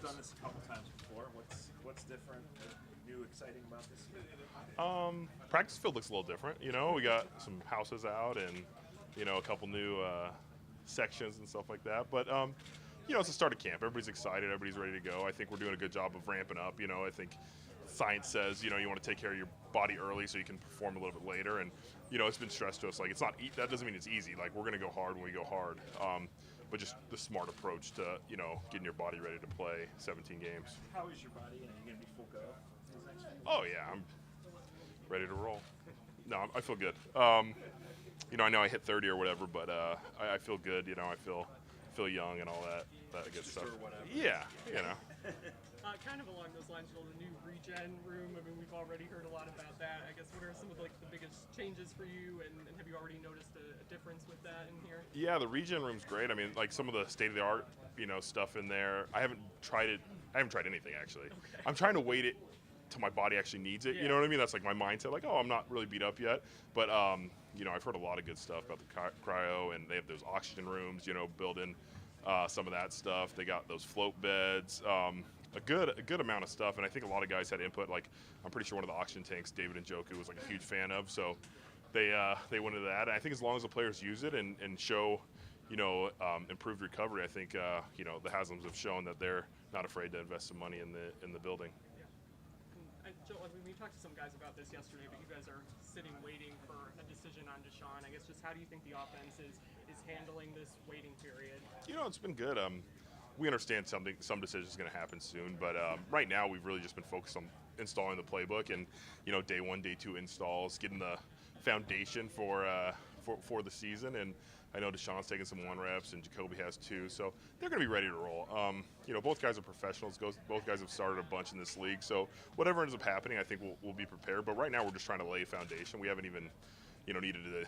done this a couple times before. What's different, new, exciting about this year? Practice field looks a little different. We got some houses out and a couple new sections and stuff like that. But it's the start of camp. Everybody's excited. Everybody's ready to go. I think we're doing a good job of ramping up. I think science says you want to take care of your body early so you can perform a little bit later. And it's been stressed to us. Like, it's not that doesn't mean it's easy. Like, we're going to go hard when we go hard. But just the smart approach to getting your body ready to play 17 games. How is your body? Are you going to be full go? Oh yeah, I'm ready to roll. No, I feel good. I know I hit 30 or whatever, but I feel good. I feel young and all that good Just stuff. or whatever. Yeah, Kind of along those lines, the new regen room. I mean, we've already heard a lot about that. I guess what are some of the biggest changes for you, and have you already noticed a difference with that in here? Yeah, the regen room's great. I mean, like some of the state of the art, stuff in there. I haven't tried it. I haven't tried anything actually. Okay. I'm trying to wait it till my body actually needs it. Yeah. You know what I mean? That's like my mindset. Like, oh, I'm not really beat up yet, but I've heard a lot of good stuff about the cryo, and they have those oxygen rooms. Build in some of that stuff. They got those float beds. A good amount of stuff, and I think a lot of guys had input. Like, I'm pretty sure one of the oxygen tanks, David and Joku, was like a huge fan of. So they went into that. And I think as long as the players use it and show, improved recovery, I think the Haslams have shown that they're not afraid to invest some money in the building. And Joe, we talked to some guys about this yesterday, but you guys are sitting waiting for a decision on Deshaun. I guess just how do you think the offense is handling this waiting period? It's been good. We understand some decisions going to happen soon, but right now we've really just been focused on installing the playbook and day 1, day 2 installs, getting the foundation for the season. And I know Deshaun's taking some 1 reps and Jacoby has 2, so they're going to be ready to roll. Both guys are professionals. Both guys have started a bunch in this league, so whatever ends up happening, I think we'll be prepared. But right now we're just trying to lay a foundation. We haven't even needed to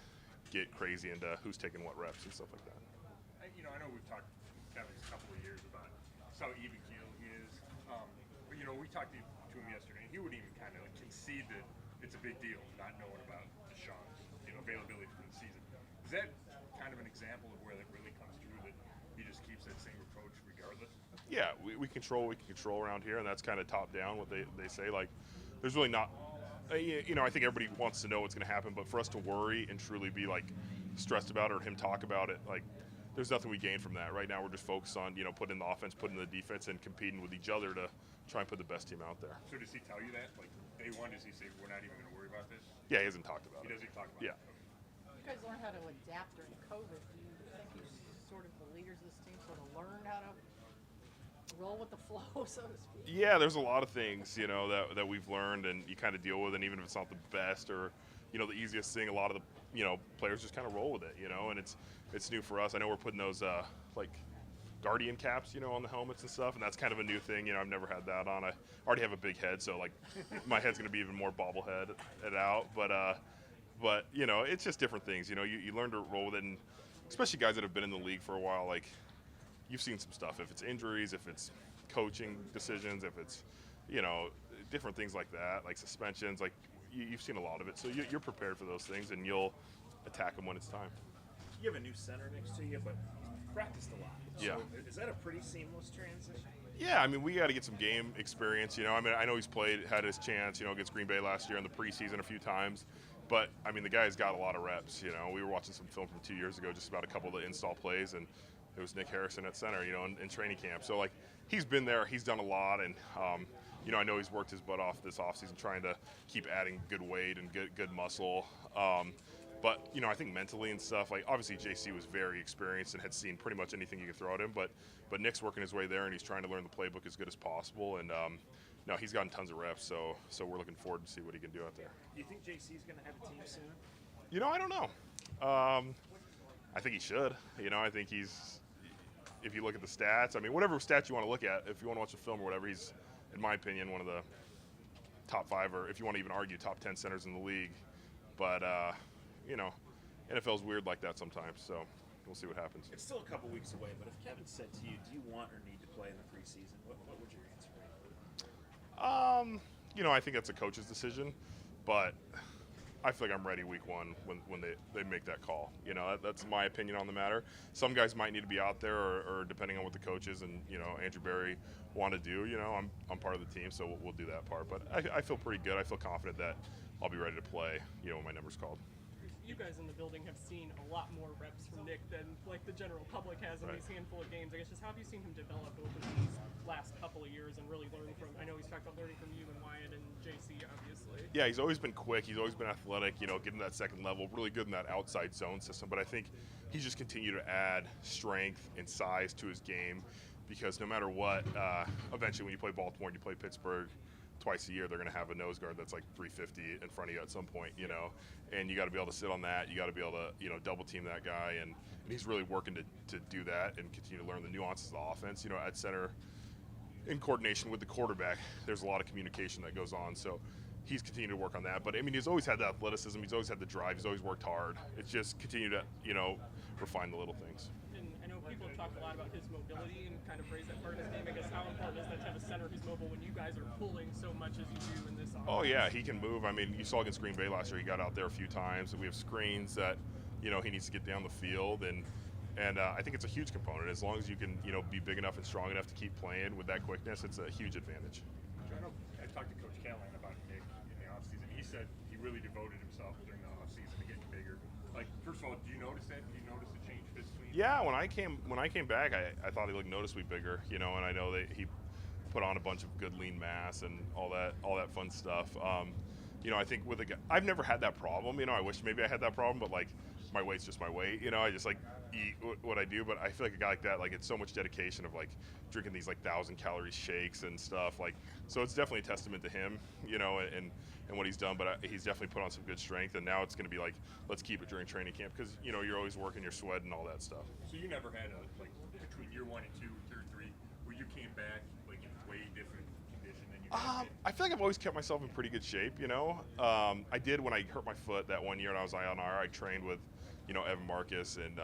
get crazy into who's taking what reps and stuff like that. I know we've talked Kevin's a couple of years about how even keel he is. But we talked to him yesterday, and he would even kind of concede that it's a big deal not knowing about Deshaun's availability for the season. Is that kind of an example of where that really comes through, that he just keeps that same approach regardless? Yeah, we control what we can control around here, and that's kind of top down what they say. Like, there's really not. I think everybody wants to know what's going to happen, but for us to worry and truly be like stressed about it or him talk about it, like, there's nothing we gain from that. Right now we're just focused on putting in the offense, putting in the defense, and competing with each other to try and put the best team out there. So does he tell you that? Like, day 1, does he say we're not even going to worry about this? Yeah, he hasn't talked about He it. doesn't talk about Yeah. it. You guys learned how to adapt during COVID. Do you think you sort of the leaders of this team sort of learned how to roll with the flow, so to speak? Yeah, there's a lot of things that we've learned and you kind of deal with, and even if it's not the best or the easiest thing, a lot of the players just kind of roll with it, and it's new for us. I know we're putting those like Guardian caps, on the helmets and stuff, and that's kind of a new thing. I've never had that on. I already have a big head, so like my head's going to be even more bobblehead out. But it's just different things. You learn to roll with it, and especially guys that have been in the league for a while. Like, you've seen some stuff. If it's injuries, if it's coaching decisions, if it's different things like that, like suspensions, like you've seen a lot of it. So you're prepared for those things, and you'll attack them when it's time. You have a new center next to you, but he's practiced a lot. So Yeah. Is that a pretty seamless transition? Yeah, I mean, we got to get some game experience. I know he's had his chance, against Green Bay last year in the preseason a few times. But, I mean, the guy's got a lot of reps, We were watching some film from 2 years ago just about a couple of the install plays, and it was Nick Harrison at center, in training camp. So, like, he's been there. He's done a lot, and, I know he's worked his butt off this offseason trying to keep adding good weight and good muscle. But, I think mentally and stuff, like, obviously JC was very experienced and had seen pretty much anything you could throw at him. But Nick's working his way there, and he's trying to learn the playbook as good as possible. And, no, he's gotten tons of reps, so we're looking forward to see what he can do out there. Do you think JC's going to have a team soon? I don't know. I think he should. I think if you look at the stats, I mean, whatever stats you want to look at, if you want to watch a film or whatever, he's, in my opinion, one of the top 5, or if you want to even argue, top 10 centers in the league. But, NFL's weird like that sometimes, so we'll see what happens. It's still a couple weeks away, but if Kevin said to you, do you want or need to play in the preseason, what would your answer be? I think that's a coach's decision, but I feel like I'm ready week one when they make that call. You know, that's my opinion on the matter. Some guys might need to be out there, or depending on what the coaches and Andrew Berry want to do. You know, I'm part of the team, so we'll do that part. But I feel pretty good. I feel confident that I'll be ready to play. When my number's called. You guys in the building have seen a lot more reps from Nick than like the general public has in these handful of games. I guess just how have you seen him develop over these last couple of years and really learn from? I know he's talked about learning from you and Wyatt and JC, obviously. Yeah, he's always been quick. He's always been athletic. Getting that second level, really good in that outside zone system. But I think he's just continued to add strength and size to his game, because no matter what, eventually when you play Baltimore and you play Pittsburgh twice a year, they're going to have a nose guard that's like 350 in front of you at some point, and you got to be able to sit on that. You got to be able to, double team that guy, and he's really working to do that and continue to learn the nuances of the offense. At center, in coordination with the quarterback, there's a lot of communication that goes on. So he's continued to work on that. But I mean, he's always had the athleticism. He's always had the drive. He's always worked hard. It's just continue to, refine the little things. I know people have talked a lot about his mobility and kind of raised that part of his game. I guess how important is that to have a center who's mobile when you guys are pulling so much as you do in this offense? Oh yeah, he can move. I mean, you saw against Green Bay last year. He got out there a few times. We have screens that he needs to get down the field, and I think it's a huge component. As long as you can be big enough and strong enough to keep playing with that quickness, it's a huge advantage. I talked to Coach Callahan about Nick in the offseason. He said he really devoted himself during the offseason to getting bigger. Like, first of all, do you notice that? Do you notice the change physically? Yeah, when I came back, I thought he looked noticeably bigger, and I know that he put on a bunch of good lean mass and all that fun stuff. I think with a guy, I've never had that problem. I wish maybe I had that problem, but like my weight's just my weight. I just like eat what I do. But I feel like a guy like that, like it's so much dedication of like drinking these like 1,000-calorie shakes and stuff. Like, so it's definitely a testament to him, and what he's done. But he's definitely put on some good strength. And now it's going to be like, let's keep it during training camp, because you're always working your sweat and all that stuff. So you never had between year 1 and 2, year 3, where you came back like in way different condition than you did? I feel like I've always kept myself in pretty good shape. I did when I hurt my foot that one year and I was on IR. I trained with, Evan Marcus, and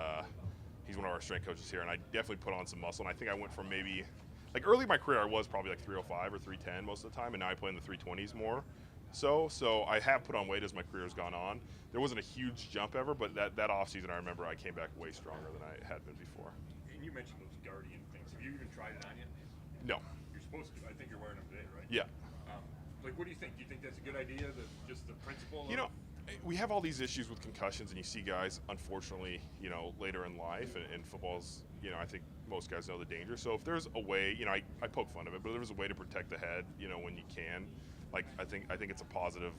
he's one of our strength coaches here, and I definitely put on some muscle. And I think I went from maybe, like early in my career, I was probably like 305 or 310 most of the time, and now I play in the 320s more. So I have put on weight as my career has gone on. There wasn't a huge jump ever, but that offseason, I remember I came back way stronger than I had been before. And you mentioned those Guardian things. Have you even tried it on yet? No. You're supposed to. I think you're wearing them today, right? Yeah. What do you think? Do you think that's a good idea? Just the principle? We have all these issues with concussions, and you see guys, unfortunately, later in life, and football's, I think most guys know the danger. So if there's a way, I poke fun of it, but if there was a way to protect the head, when you can, like I think it's a positive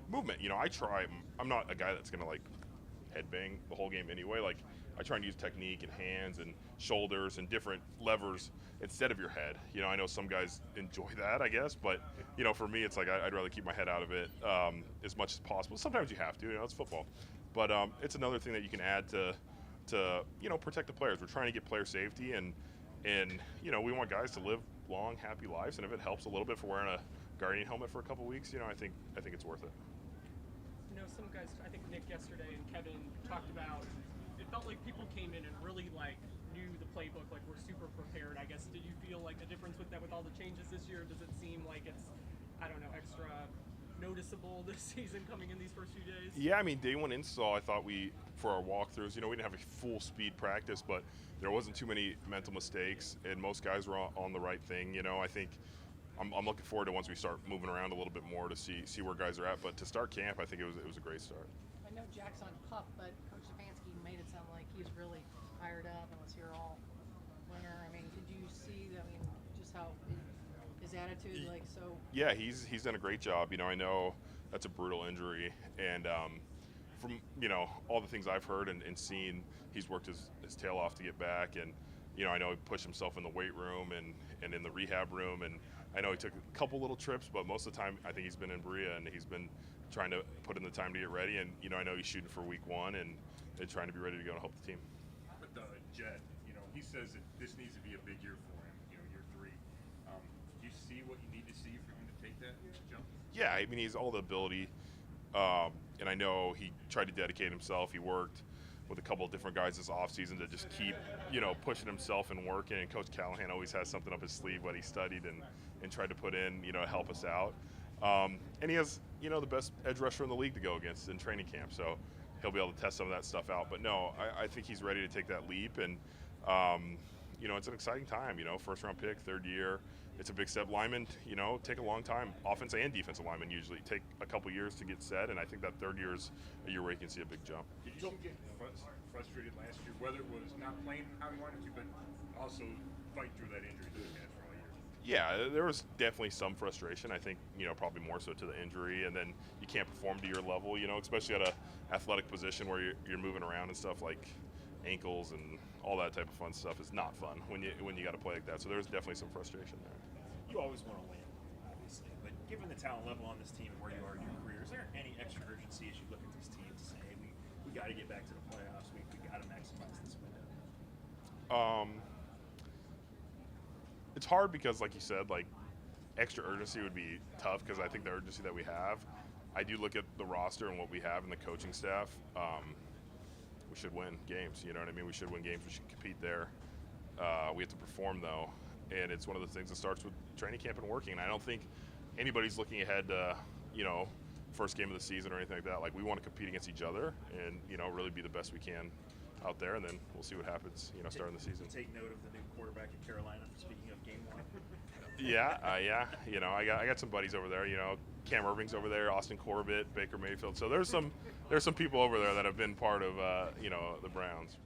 movement. I'm not a guy that's gonna like headbang the whole game anyway. Like I try and use technique and hands and shoulders and different levers instead of your head. I know some guys enjoy that, I guess, but for me, it's like I'd rather keep my head out of it as much as possible. Sometimes you have to, it's football, but it's another thing that you can add to protect the players. We're trying to get player safety, and we want guys to live long, happy lives, and if it helps a little bit for wearing a Guardian helmet for a couple weeks, I think it's worth it. Some guys, I think Nick yesterday and Kevin talked about, it felt like people came in and really knew the playbook, we're super prepared. I guess, did you feel like the difference with that, with all the changes this year? Does it seem like it's, extra noticeable this season coming in these first few days? Yeah, day one install, I thought for our walkthroughs, we didn't have a full speed practice, but there wasn't too many mental mistakes, and most guys were on the right thing. I think I'm looking forward to once we start moving around a little bit more to see where guys are at. But to start camp, I think it was a great start. I know Jack's on PUP, but Coach Stefanski made it sound like he's really fired up and was here all winter. Did you see, just how his attitude, so? Yeah, he's done a great job. I know that's a brutal injury, and from all the things I've heard and seen, he's worked his tail off to get back, and I know he pushed himself in the weight room and in the rehab room, and I know he took a couple little trips, but most of the time I think he's been in Berea, and he's been trying to put in the time to get ready, and I know he's shooting for week 1 and trying to be ready to go and help the team. But Jet, he says that this needs to be a big year for him, year 3. Do you see what you need to see for him to take that jump? Yeah, he's all the ability, and I know he tried to dedicate himself. He worked with a couple of different guys this offseason to just keep, pushing himself and working. And Coach Callahan always has something up his sleeve what he studied and tried to put in, to help us out. And he has, the best edge rusher in the league to go against in training camp. So he'll be able to test some of that stuff out. But no, I think he's ready to take that leap. And, it's an exciting time, first round pick, third year. It's a big step. Linemen, take a long time. Offensive and defensive linemen usually take a couple years to get set. And I think that third year is a year where you can see a big jump. Did you get frustrated last year, whether it was not playing how you wanted to, but also fight through that injury that you had for all year? Yeah, there was definitely some frustration. I think, probably more so to the injury, and then you can't perform to your level, especially at a athletic position where you're moving around and stuff like ankles and all that type of fun stuff is not fun when you got to play like that. So there was definitely some frustration there. You always want to win, obviously, but given the talent level on this team and where you are in your career, is there any extra urgency as you look at this team to say, hey, we got to get back to the playoffs, we got to maximize this window? It's hard because, like you said, extra urgency would be tough because I think the urgency that we have, I do look at the roster and what we have and the coaching staff. We should win games, you know what I mean? We should win games. We should compete there. We have to perform, though, and it's one of the things that starts with training camp and working. And I don't think anybody's looking ahead to, first game of the season or anything like that. We want to compete against each other and, really be the best we can out there, and then we'll see what happens, starting the season. Take note of the new quarterback at Carolina, speaking of game one. Yeah. I got some buddies over there. Cam Irving's over there, Austin Corbett, Baker Mayfield. So there's some people over there that have been part of the Browns.